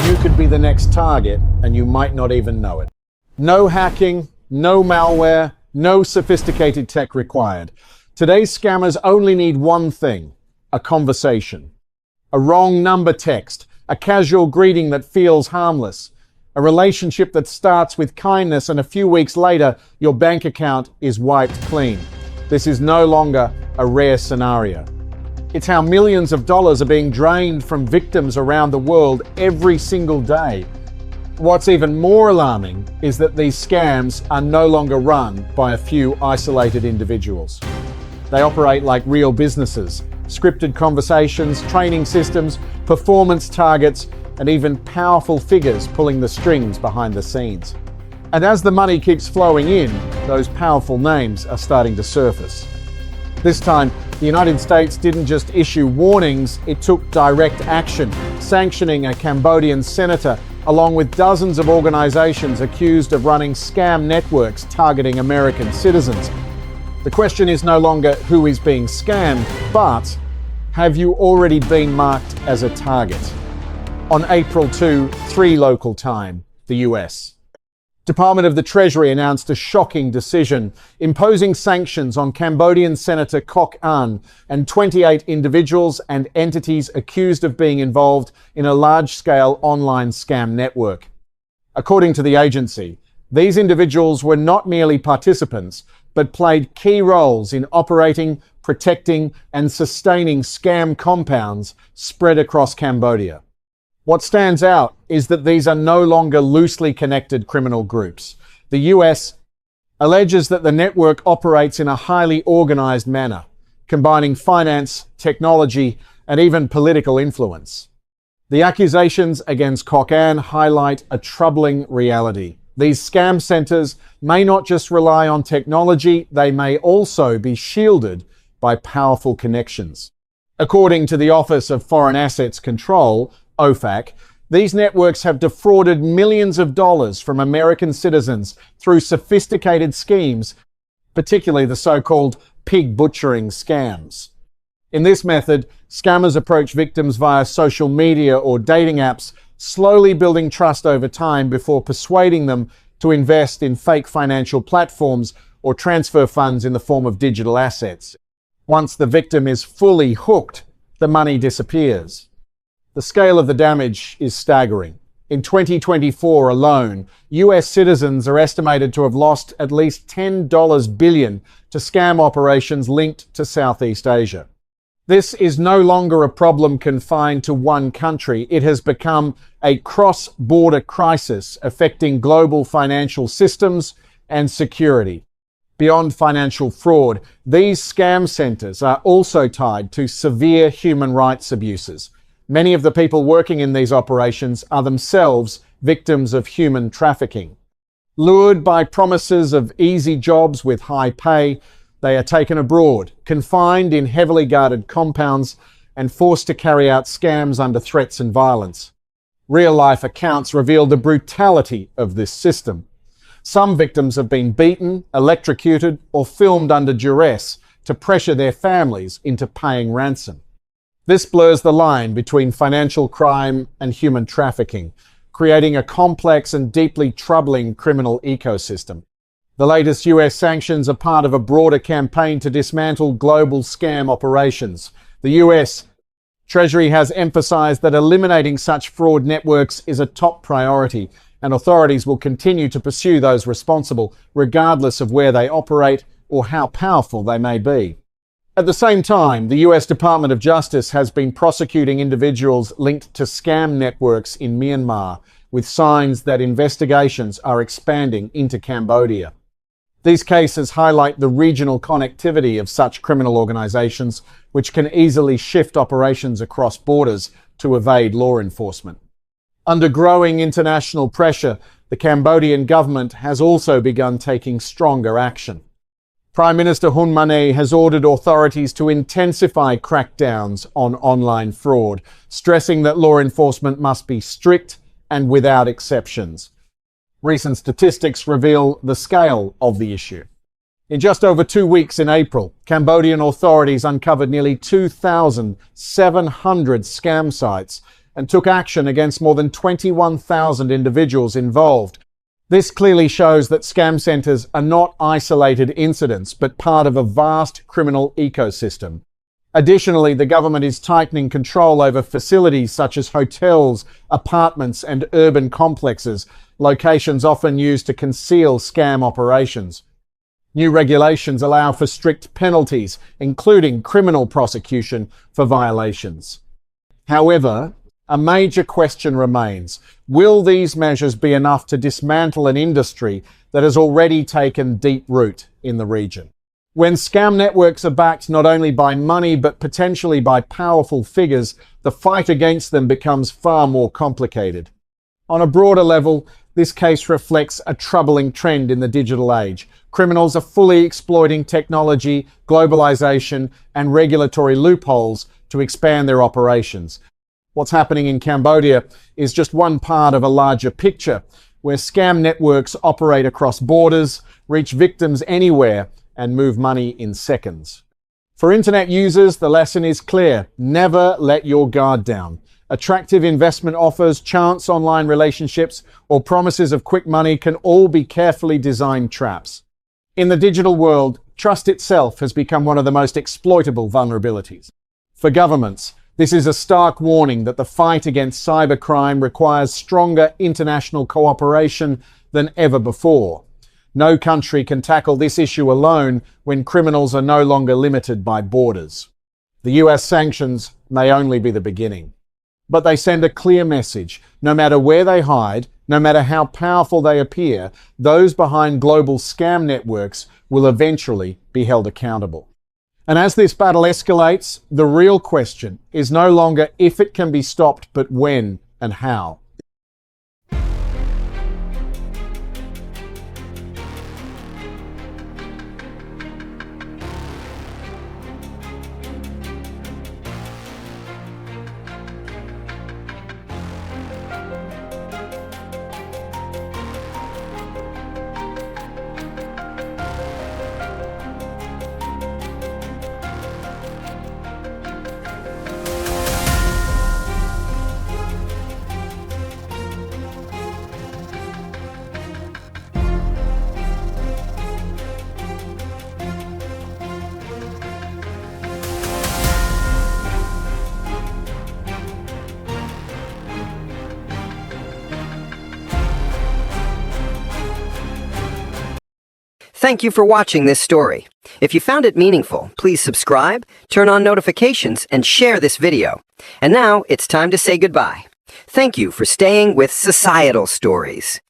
you could be the next target and you might not even know it. No hacking, no malware, no sophisticated tech required. Today's scammers only need one thing: a conversation. A wrong number text, a casual greeting that feels harmless, a relationship that starts with kindness and a few weeks later, your bank account is wiped clean. This is no longer a rare scenario. It's how millions of dollars are being drained from victims around the world every single day. What's even more alarming is that these scams are no longer run by a few isolated individuals. They operate like real businesses: scripted conversations, training systems, performance targets, and even powerful figures pulling the strings behind the scenes. And as the money keeps flowing in, those powerful names are starting to surface. This time, the United States didn't just issue warnings, it took direct action, sanctioning a Cambodian senator along with dozens of organizations accused of running scam networks targeting American citizens. The question is no longer who is being scammed, but have you already been marked as a target? On April 2, 3 local time, the US. Department of the Treasury announced a shocking decision, imposing sanctions on Cambodian Senator Kok An and 28 individuals and entities accused of being involved in a large-scale online scam network. According to the agency, these individuals were not merely participants, but played key roles in operating, protecting, and sustaining scam compounds spread across Cambodia. What stands out is that these are no longer loosely connected criminal groups. The US alleges that the network operates in a highly organized manner, combining finance, technology, and even political influence. The accusations against Kok An highlight a troubling reality. These scam centers may not just rely on technology, they may also be shielded by powerful connections. According to the Office of Foreign Assets Control, OFAC, these networks have defrauded millions of dollars from American citizens through sophisticated schemes, particularly the so-called pig butchering scams. In this method, scammers approach victims via social media or dating apps, slowly building trust over time before persuading them to invest in fake financial platforms or transfer funds in the form of digital assets. Once the victim is fully hooked, the money disappears. The scale of the damage is staggering. In 2024 alone, US citizens are estimated to have lost at least $10 billion to scam operations linked to Southeast Asia. This is no longer a problem confined to one country. It has become a cross-border crisis affecting global financial systems and security. Beyond financial fraud, these scam centers are also tied to severe human rights abuses. Many of the people working in these operations are themselves victims of human trafficking. Lured by promises of easy jobs with high pay, they are taken abroad, confined in heavily guarded compounds, and forced to carry out scams under threats and violence. Real-life accounts reveal the brutality of this system. Some victims have been beaten, electrocuted, or filmed under duress to pressure their families into paying ransom. This blurs the line between financial crime and human trafficking, creating a complex and deeply troubling criminal ecosystem. The latest US sanctions are part of a broader campaign to dismantle global scam operations. The US Treasury has emphasized that eliminating such fraud networks is a top priority, and authorities will continue to pursue those responsible, regardless of where they operate or how powerful they may be. At the same time, the US Department of Justice has been prosecuting individuals linked to scam networks in Myanmar, with signs that investigations are expanding into Cambodia. These cases highlight the regional connectivity of such criminal organizations, which can easily shift operations across borders to evade law enforcement. Under growing international pressure, the Cambodian government has also begun taking stronger action. Prime Minister Hun Manet has ordered authorities to intensify crackdowns on online fraud, stressing that law enforcement must be strict and without exceptions. Recent statistics reveal the scale of the issue. In just over 2 weeks in April, Cambodian authorities uncovered nearly 2,700 scam sites and took action against more than 21,000 individuals involved. This clearly shows that scam centers are not isolated incidents, but part of a vast criminal ecosystem. Additionally, the government is tightening control over facilities such as hotels, apartments, and urban complexes, locations often used to conceal scam operations. New regulations allow for strict penalties, including criminal prosecution for violations. However, a major question remains. Will these measures be enough to dismantle an industry that has already taken deep root in the region? When scam networks are backed not only by money but potentially by powerful figures, the fight against them becomes far more complicated. On a broader level, this case reflects a troubling trend in the digital age. Criminals are fully exploiting technology, globalization, and regulatory loopholes to expand their operations. What's happening in Cambodia is just one part of a larger picture, where scam networks operate across borders, reach victims anywhere, and move money in seconds. For internet users, the lesson is clear. Never let your guard down. Attractive investment offers, chance online relationships, or promises of quick money can all be carefully designed traps. In the digital world, trust itself has become one of the most exploitable vulnerabilities. For governments, this is a stark warning that the fight against cybercrime requires stronger international cooperation than ever before. No country can tackle this issue alone when criminals are no longer limited by borders. The US sanctions may only be the beginning. But they send a clear message. No matter where they hide, no matter how powerful they appear, those behind global scam networks will eventually be held accountable. And as this battle escalates, the real question is no longer if it can be stopped, but when and how. Thank you for watching this story. If you found it meaningful, please subscribe, turn on notifications, and share this video. And now it's time to say goodbye. Thank you for staying with Societal Stories.